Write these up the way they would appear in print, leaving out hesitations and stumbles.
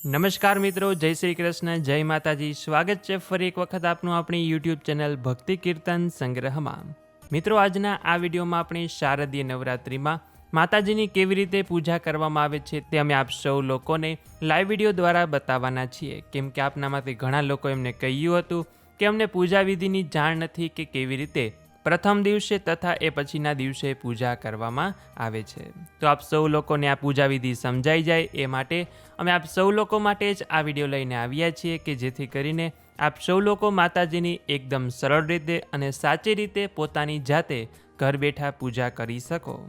નમસ્કાર મિત્રો, જય શ્રી કૃષ્ણ, જય માતાજી. સ્વાગત છે ફરી એક વખત આપનું આપણી યુટ્યુબ ચેનલ ભક્તિ કીર્તન સંગ્રહમાં. મિત્રો, આજના આ વિડીયોમાં આપણે શારદીય નવરાત્રિમાં માતાજીની કેવી રીતે પૂજા કરવામાં આવે છે તે અમે આપ સૌ લોકોને લાઈવ વિડીયો દ્વારા બતાવવાના છીએ. કેમ કે આપનામાંથી ઘણા લોકો એમને કહ્યું હતું કે અમને પૂજા વિધિની જાણ નથી કે કેવી રીતે પ્રથમ દિવસે તથા એ પછીના દિવસે પૂજા કરવામાં આવે છે. તો આપ સૌ લોકોને આ પૂજા વિધિ સમજાઈ જાય એ માટે અમે આપ સૌ લોકો માટે જ આ વિડીયો લઈને આવ્યા છીએ કે જેથી કરીને આપ સૌ લોકો માતાજીની એકદમ સરળ રીતે અને સાચી રીતે પોતાની જાતે ઘર બેઠા પૂજા કરી શકો.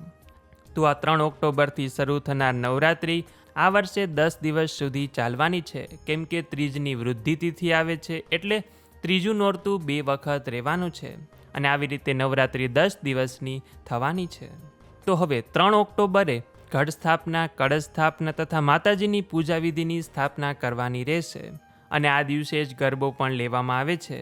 તો આ 3 ઓક્ટોબરથી શરૂ થનાર નવરાત્રિ આ વર્ષે 10 દિવસ સુધી ચાલવાની છે. કેમ કે ત્રીજની વૃદ્ધિ તિથિ આવે છે એટલે ત્રીજું નોરતું 2 વખત રહેવાનું છે અને આવી રીતે નવરાત્રિ 10 દિવસની થવાની છે. તો હવે 3 ઓક્ટોબરે ઘટ સ્થાપના, કળશ સ્થાપના તથા માતાજીની પૂજા વિધિની સ્થાપના કરવાની રહેશે. અને આ દિવસે જ ગરબો પણ લેવામાં આવે છે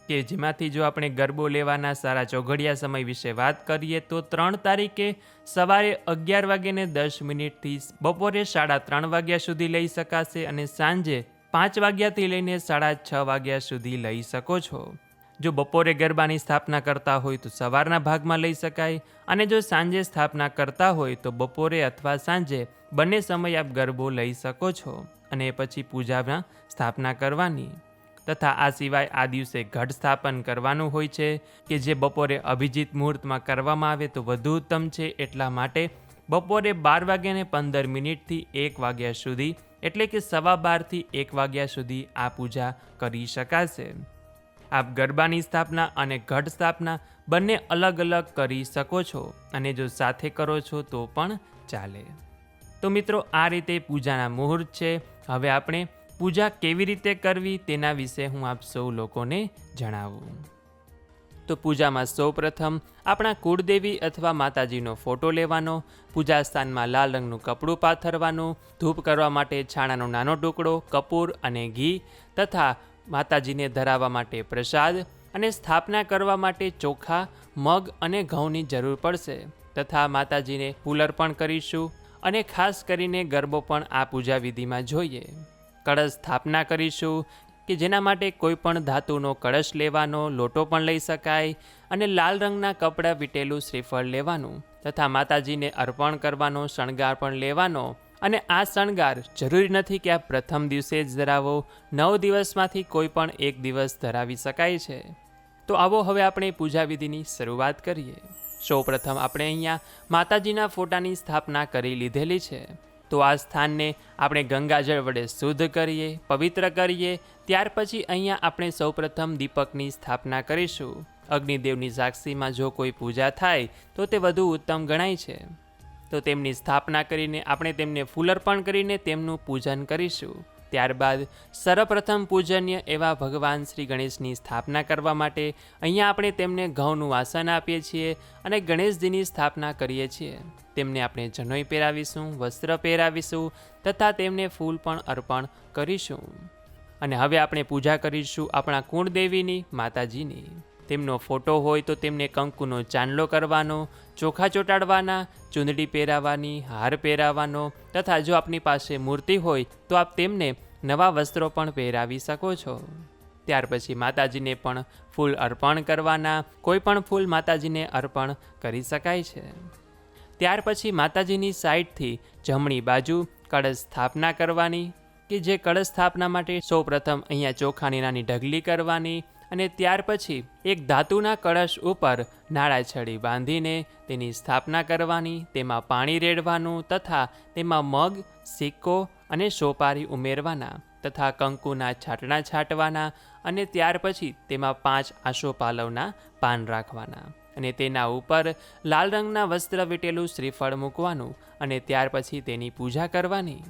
કે જેમાંથી જો આપણે ગરબો લેવાના સારા ચોઘડિયા સમય વિશે વાત કરીએ તો 3 તારીખે સવારે 11:10 થી બપોરે 3:30 વાગ્યા સુધી લઈ શકાશે અને સાંજે 5 વાગ્યાથી લઈને 6:30 વાગ્યા સુધી લઈ શકો છો. જો બપોરે ગરબાની સ્થાપના કરતા હોય તો સવારના ભાગમાં લઈ શકાય અને જો સાંજે સ્થાપના કરતા હોય તો બપોરે અથવા સાંજે બંને સમય આપ ગરબો લઈ શકો છો અને પછી પૂજામાં સ્થાપના કરવાની. તથા આ સિવાય આ દિવસે ઘટ સ્થાપન કરવાનું હોય છે કે જે બપોરે અભિજીત મુહૂર્તમાં કરવામાં આવે તો વધુ ઉત્તમ છે. એટલા માટે બપોરે 12:15 થી 1 વાગ્યા સુધી એટલે કે 12:15 થી 1 વાગ્યા સુધી આ પૂજા કરી શકાશે. આપ ગરબાની સ્થાપના અને ઘટ સ્થાપના બંને અલગ અલગ કરી શકો છો અને જો સાથે કરો છો તો પણ ચાલે. તો મિત્રો, આ રીતે પૂજાના મુહૂર્ત છે. હવે આપણે પૂજા કેવી રીતે કરવી તેના વિશે હું આપ સૌ લોકોને જણાવું. તો પૂજામાં સૌપ્રથમ આપણા કુળદેવી અથવા માતાજીનો ફોટો લેવાનો, પૂજા સ્થાનમાં લાલ રંગનું કપડું પાથરવાનું, ધૂપ કરવા માટે છાણાનો નાનો ટુકડો, કપૂર અને ઘી તથા માતાજીને ધરાવવા માટે પ્રસાદ અને સ્થાપના કરવા માટે ચોખા, મગ અને ઘઉંની જરૂર પડશે. તથા માતાજીને ફૂલ અર્પણ કરીશું અને ખાસ કરીને ગરબો પણ આ પૂજા વિધિમાં જોઈએ. કળશ સ્થાપના કરીશું કે જેના માટે કોઈ પણ ધાતુનો કળશ લેવાનો, લોટો પણ લઈ શકાય અને લાલ રંગના કપડાં વીટેલું શ્રીફળ લેવાનું તથા માતાજીને અર્પણ કરવાનો, શણગાર પણ લેવાનો. અને આ શણગાર જરૂરી નથી કે આપ પ્રથમ દિવસે જ ધરાવો, 9 દિવસમાંથી કોઈ પણ એક દિવસ ધરાવી શકાય છે. તો આવો હવે આપણે પૂજા વિધિની શરૂઆત કરીએ. સૌપ્રથમ આપણે અહીંયા માતાજીના ફોટાની સ્થાપના કરી લીધેલી છે. તો આ સ્થાનને આપણે ગંગાજળ વડે શુદ્ધ કરીએ, પવિત્ર કરીએ. ત્યાર પછી અહીંયા આપણે સૌપ્રથમ દીપકની સ્થાપના કરીશું. અગ્નિદેવની સાક્ષીમાં જો કોઈ પૂજા થાય તો તે વધુ ઉત્તમ ગણાય છે. તો તેમની સ્થાપના કરીને આપણે તેમને ફૂલ અર્પણ કરીને તેમનું પૂજન કરીશું. ત્યારબાદ સર્વપ્રથમ પૂજનીય એવા ભગવાન શ્રી ગણેશની સ્થાપના કરવા માટે અહીંયા આપણે તેમને ઘઉંનું વાસન આપીએ છીએ અને ગણેશજીની સ્થાપના કરીએ છીએ. તેમને આપણે જનોઈ પહેરાવીશું, વસ્ત્ર પહેરાવીશું તથા તેમને ફૂલ પણ અર્પણ કરીશું. અને હવે આપણે પૂજા કરીશું આપણા કુળદેવીની, માતાજીની. તેમનો ફોટો હોય તો તેમને કંકુનો ચાંદલો કરવાનો, ચોખા ચોંટાડવાના, ચૂંદડી પહેરાવવાની, હાર પહેરાવવાનો તથા જો આપની પાસે મૂર્તિ હોય તો આપ તેમને નવા વસ્ત્રો પણ પહેરાવી શકો છો. ત્યાર પછી માતાજીને પણ ફૂલ અર્પણ કરવાના. કોઈ પણ ફૂલ માતાજીને અર્પણ કરી શકાય છે. ત્યાર પછી માતાજીની સાઈડથી જમણી બાજુ કળશ સ્થાપના કરવાની કે જે કળશ સ્થાપના માટે સૌપ્રથમ અહીંયા ચોખાની નાની ઢગલી કરવાની અને ત્યાર પછી એક ધાતુના કળશ ઉપર નાળાછડી બાંધીને તેની સ્થાપના કરવાની. તેમાં પાણી રેડવાનું તથા તેમાં મગ, સિક્કો અને સોપારી ઉમેરવાના તથા કંકુના છાંટણા છાંટવાના અને ત્યાર પછી તેમાં 5 આસોપાલવના પાન રાખવાના અને તેના ઉપર લાલ રંગના વસ્ત્ર વીટેલું શ્રીફળ મૂકવાનું અને ત્યાર પછી તેની પૂજા કરવાની.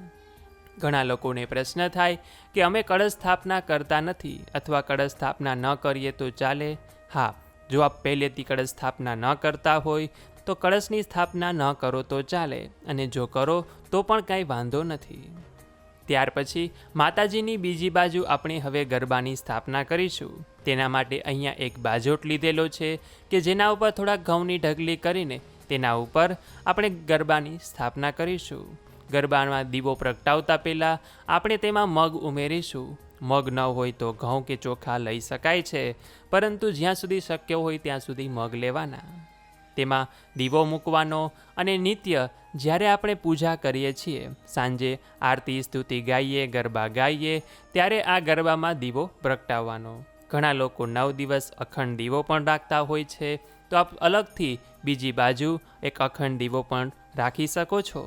ઘણા લોકોને પ્રશ્ન થાય કે અમે કળશ સ્થાપના કરતા નથી અથવા કળશ સ્થાપના ન કરીએ તો ચાલે? હા, જો આપ પહેલેથી કળશ સ્થાપના ન કરતા હોય તો કળશની સ્થાપના ન કરો તો ચાલે અને જો કરો તો પણ કાંઈ વાંધો નથી. ત્યાર પછી માતાજીની બીજી બાજુ આપણે હવે ગરબાની સ્થાપના કરીશું. તેના માટે અહીંયા એક બાજોટ લીધેલો છે કે જેના ઉપર થોડા ઘઉંની ઢગલી કરીને તેના ઉપર આપણે ગરબાની સ્થાપના કરીશું. ગરબામાં દીવો પ્રગટાવતા પહેલાં આપણે તેમાં મગ ઉમેરીશું. મગ ન હોય તો ઘઉં કે ચોખા લઈ શકાય છે, પરંતુ જ્યાં સુધી શક્ય હોય ત્યાં સુધી મગ લેવાના. તેમાં દીવો મૂકવાનો અને નિત્ય જ્યારે આપણે પૂજા કરીએ છીએ, સાંજે આરતી સ્તુતિ ગાઈએ, ગરબા ગાઈએ, ત્યારે આ ગરબામાં દીવો પ્રગટાવવાનો. ઘણા લોકો 9 દિવસ અખંડ દીવો પણ રાખતા હોય છે, તો આપ અલગથી બીજી બાજુ એક અખંડ દીવો પણ રાખી શકો છો.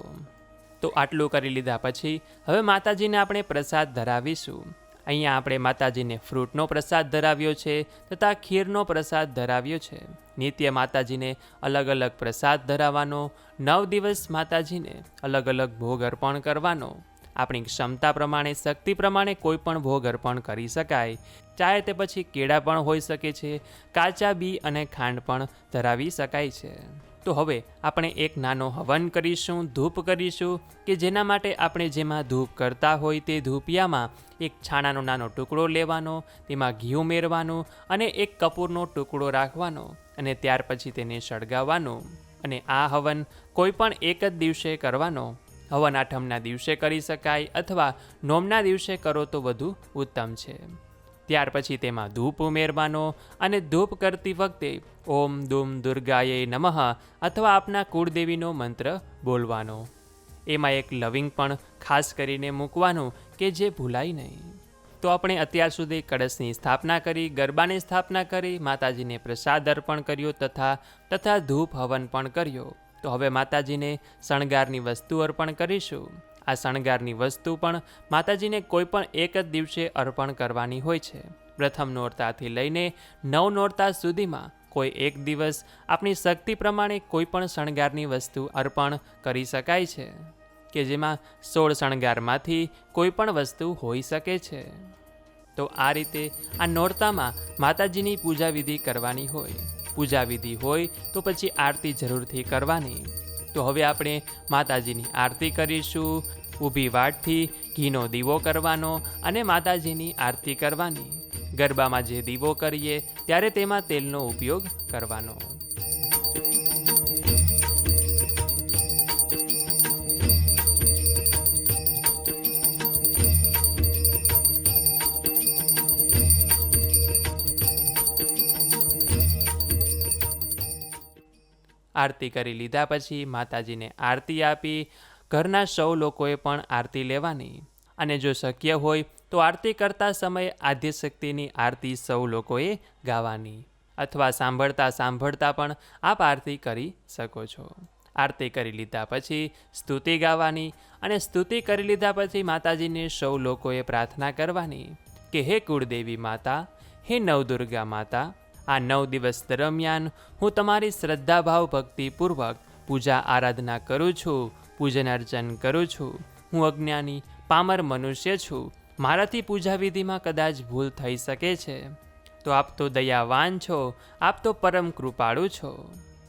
તો આટલું કરી લીધા પછી હવે માતાજીને આપણે પ્રસાદ ધરાવીશું. અહીંયા આપણે માતાજીને ફ્રૂટનો પ્રસાદ ધરાવ્યો છે તથા ખીરનો પ્રસાદ ધરાવ્યો છે. નિત્ય માતાજીને અલગ અલગ પ્રસાદ ધરાવવાનો. 9 દિવસ માતાજીને અલગ અલગ ભોગ અર્પણ કરવાનો. આપણી ક્ષમતા પ્રમાણે, શક્તિ પ્રમાણે કોઈ પણ ભોગ અર્પણ કરી શકાય. ચાહે તે પછી કેળા પણ હોઈ શકે છે, કાચા બી અને ખાંડ પણ ધરાવી શકાય છે. તો હવે આપણે એક નાનો હવન કરીશું, ધૂપ કરીશું, કે જેના માટે આપણે જેમાં ધૂપ કરતા હોય તે ધૂપિયામાં એક છાણાનો નાનો ટુકડો લેવાનો, તેમાં ઘી ઉમેરવાનું અને એક કપૂરનો ટુકડો રાખવાનો અને ત્યાર પછી તેને સળગાવવાનું. અને આ હવન કોઈ પણ એક જ દિવસે કરવાનો. હવન આઠમના દિવસે કરી શકાય અથવા નોમના દિવસે કરો તો વધુ ઉત્તમ છે. ત્યાર પછી તેમાં ધૂપ ઉમેરવાનો અને ધૂપ કરતી વખતે ઓમ દુમ દુર્ગાય નમઃ અથવા આપના કુળદેવીનો મંત્ર બોલવાનો. એમાં એક લવિંગ પણ ખાસ કરીને મૂકવાનું કે જે ભૂલાય નહીં. તો આપણે અત્યાર સુધી કળશની સ્થાપના કરી, ગરબાની સ્થાપના કરી, માતાજીને પ્રસાદ અર્પણ કર્યો તથા ધૂપ હવન પણ કર્યો. તો હવે માતાજીને શણગારની વસ્તુ અર્પણ કરીશું. આ શણગારની વસ્તુ પણ માતાજીને કોઈ પણ એક જ દિવસે અર્પણ કરવાની હોય છે. પ્રથમ નોરતાથી લઈને 9 નોરતા સુધીમાં કોઈ એક દિવસ આપણી શક્તિ પ્રમાણે કોઈ પણ શણગારની વસ્તુ અર્પણ કરી શકાય છે, કે જેમાં 16 શણગારમાંથી કોઈ પણ વસ્તુ હોઈ શકે છે. તો આ રીતે આ નોરતામાં માતાજીની પૂજા વિધિ કરવાની હોય. પૂજા વિધિ હોય તો પછી આરતી જરૂરથી કરવાની. તો હવે આપણે માતાજીની આરતી કરીશું. ઊભી વાટથી ઘીનો દીવો કરવાનો અને માતાજીની આરતી કરવાની. ગરબામાં જે દીવો કરીએ ત્યારે તેમાં તેલનો ઉપયોગ કરવાનો. આરતી કરી લીધા પછી માતાજીને આરતી આપી ઘરના સૌ લોકોએ પણ આરતી લેવાની. અને જો શક્ય હોય તો આરતી કરતા સમયે આદ્યશક્તિની આરતી સૌ લોકોએ ગાવાની અથવા સાંભળતા પણ આપ આરતી કરી શકો છો. આરતી કરી લીધા પછી સ્તુતિ ગાવાની અને સ્તુતિ કરી લીધા પછી માતાજીને સૌ લોકોએ પ્રાર્થના કરવાની કે હે કુળદેવી માતા, હે નવદુર્ગા માતા, આ 9 દિવસ દરમિયાન હું તમારી શ્રદ્ધાભાવ ભક્તિપૂર્વક પૂજા આરાધના કરું છું, પૂજન અર્ચન કરું છું. હું અજ્ઞાની પામર મનુષ્ય છું. મારાથી પૂજા વિધિમાં કદાચ ભૂલ થઈ શકે છે. તો આપ તો દયાવાન છો, આપ તો પરમ કૃપાળુ છો.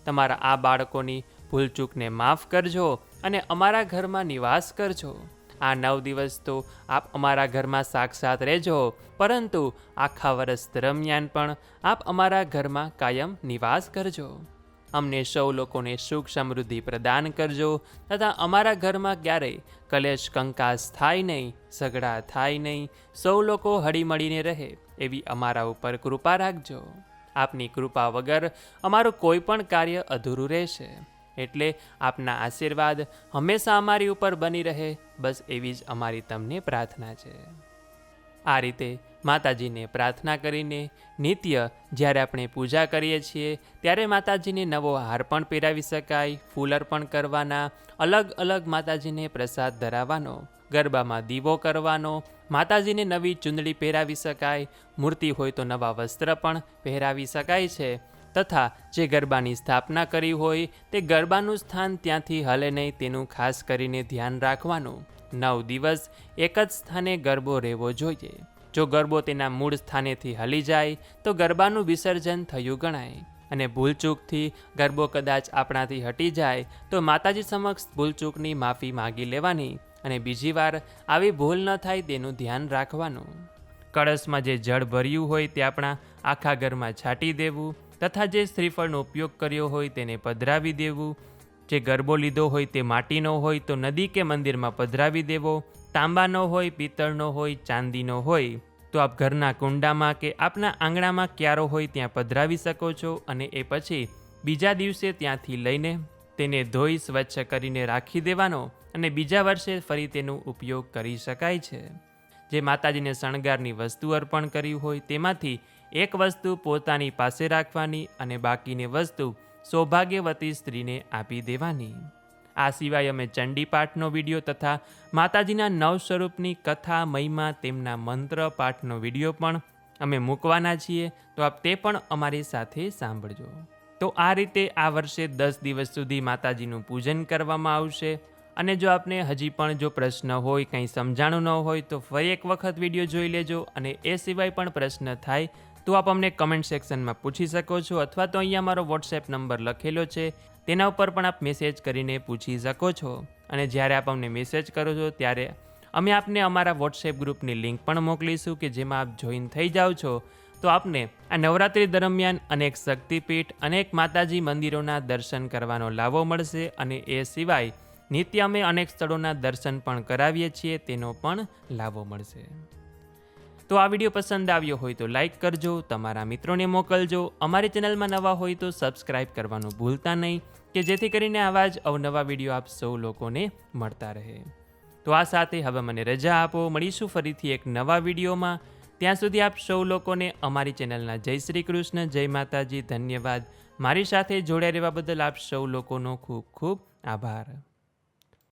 તમારા આ બાળકોની ભૂલચૂકને માફ કરજો અને અમારા ઘરમાં નિવાસ કરજો. આ 9 દિવસ તો આપ અમારા ઘરમાં સાક્ષાત રહેજો, પરંતુ આખા વર્ષ દરમિયાન પણ આપ અમારા ઘરમાં કાયમ નિવાસ કરજો. અમને સૌ લોકોને સુખ સમૃદ્ધિ પ્રદાન કરજો તથા અમારા ઘરમાં ક્યારેય કલેશ કંકાસ થાય નહીં, ઝઘડા થાય નહીં. સૌ લોકો હળીમળીને રહે એવી અમારા ઉપર કૃપા રાખજો. આપની કૃપા વગર અમારું કોઈ પણ કાર્ય અધૂરું રહેશે. એટલે આપના આશીર્વાદ હંમેશા અમારી ઉપર બની રહે, બસ એવી જ અમારી તમને પ્રાર્થના છે. આ રીતે માતાજીને પ્રાર્થના કરીને નિત્ય જ્યારે આપણે પૂજા કરીએ છીએ ત્યારે માતાજીને નવો હાર પણ પહેરાવી શકાય, ફૂલ અર્પણ કરવાના, અલગ અલગ માતાજીને પ્રસાદ ધરાવવાનો, ગરબામાં દીવો કરવાનો, માતાજીને નવી ચૂંદડી પહેરાવી શકાય, મૂર્તિ હોય તો નવા વસ્ત્ર પણ પહેરાવી શકાય છે. તથા જે ગરબાની સ્થાપના કરી હોય તે ગરબાનું સ્થાન ત્યાંથી હલે નહીં તેનું ખાસ કરીને ધ્યાન રાખવાનું. 9 દિવસ એક જ સ્થાને ગરબો રહેવો જોઈએ. જો ગરબો તેના મૂળ સ્થાનેથી હલી જાય તો ગરબાનું વિસર્જન થયું ગણાય. અને ભૂલચૂકથી ગરબો કદાચ આપણાથી હટી જાય તો માતાજી સમક્ષ ભૂલચૂકની માફી માગી લેવાની અને બીજી વાર આવી ભૂલ ન થાય તેનું ધ્યાન રાખવાનું. કળશમાં જે જળ ભર્યું હોય તે આપણા આખા ઘરમાં છાંટી દેવું તથા જે શ્રીફળનો ઉપયોગ કર્યો હોય તેને પધરાવી દેવું. જે ગરબો લીધો હોય તે માટીનો હોય તો નદી કે મંદિરમાં પધરાવી દેવો, તાંબાનો હોય, પિત્તળનો હોય, ચાંદીનો હોય તો આપ ઘરના કુંડામાં કે આપના આંગણામાં ક્યારો હોય ત્યાં પધરાવી શકો છો અને એ પછી બીજા દિવસે ત્યાંથી લઈને તેને ધોઈ સ્વચ્છ કરીને રાખી દેવાનો અને બીજા વર્ષે ફરી તેનો ઉપયોગ કરી શકાય છે. જે માતાજીને શણગારની વસ્તુ અર્પણ કરી હોય તેમાંથી એક વસ્તુ પોતાની પાસે રાખવાની અને બાકીની વસ્તુ સૌભાગ્યવતી સ્ત્રીને આપી દેવાની. આ સિવાય અમે ચંડીપાઠનો વિડીયો તથા માતાજીના નવ સ્વરૂપની કથા, મહિમા, તેમના મંત્ર પાઠનો વિડીયો પણ અમે મૂકવાના છીએ, તો આપ તે પણ અમારી સાથે સાંભળજો. તો આ રીતે આ વર્ષે 10 દિવસ સુધી માતાજીનું પૂજન કરવામાં આવશે. અને જો આપને હજી પણ જો પ્રશ્ન હોય, કંઈ સમજાણું ન હોય તો ફરી એક વખત વિડીયો જોઈ લેજો. અને એ સિવાય પણ પ્રશ્ન થાય તો આપ અમને કમેન્ટ સેક્શનમાં પૂછી શકો છો, અથવા તો અહીંયા મારો વોટ્સએપ નંબર લખેલો છે તેના ઉપર પણ આપ મેસેજ કરીને પૂછી શકો છો. અને જ્યારે આપ અમને મેસેજ કરો છો ત્યારે અમે આપને અમારા વોટ્સએપ ગ્રુપની લિંક પણ મોકલીશું કે જેમાં આપ જોઈન થઈ જાઓ છો તો આપને આ નવરાત્રિ દરમિયાન અનેક શક્તિપીઠ, અનેક માતાજી મંદિરોના દર્શન કરવાનો લાભો મળશે. અને એ સિવાય નિત્ય અમે અનેક સ્થળોના દર્શન પણ કરાવીએ છીએ, તેનો પણ લાભો મળશે. તો આ વિડીયો પસંદ આવ્યો હોય તો લાઈક કરજો, તમારા મિત્રોને મોકલજો. અમારી ચેનલમાં નવા હોય તો સબસ્ક્રાઈબ કરવાનું ભૂલતા નહીં કે જેથી કરીને આવા જ અવનવા વિડીયો આપ સૌ લોકોને મળતા રહે. તો આ સાથે હવે મને રજા આપો, મળીશું ફરીથી એક નવા વિડીયોમાં. ત્યાં સુધી આપ સૌ લોકોને અમારી ચેનલના જય શ્રી કૃષ્ણ, જય માતાજી, ધન્યવાદ. મારી સાથે જોડાઈ રહેવા બદલ આપ સૌ લોકોનો ખૂબ ખૂબ આભાર.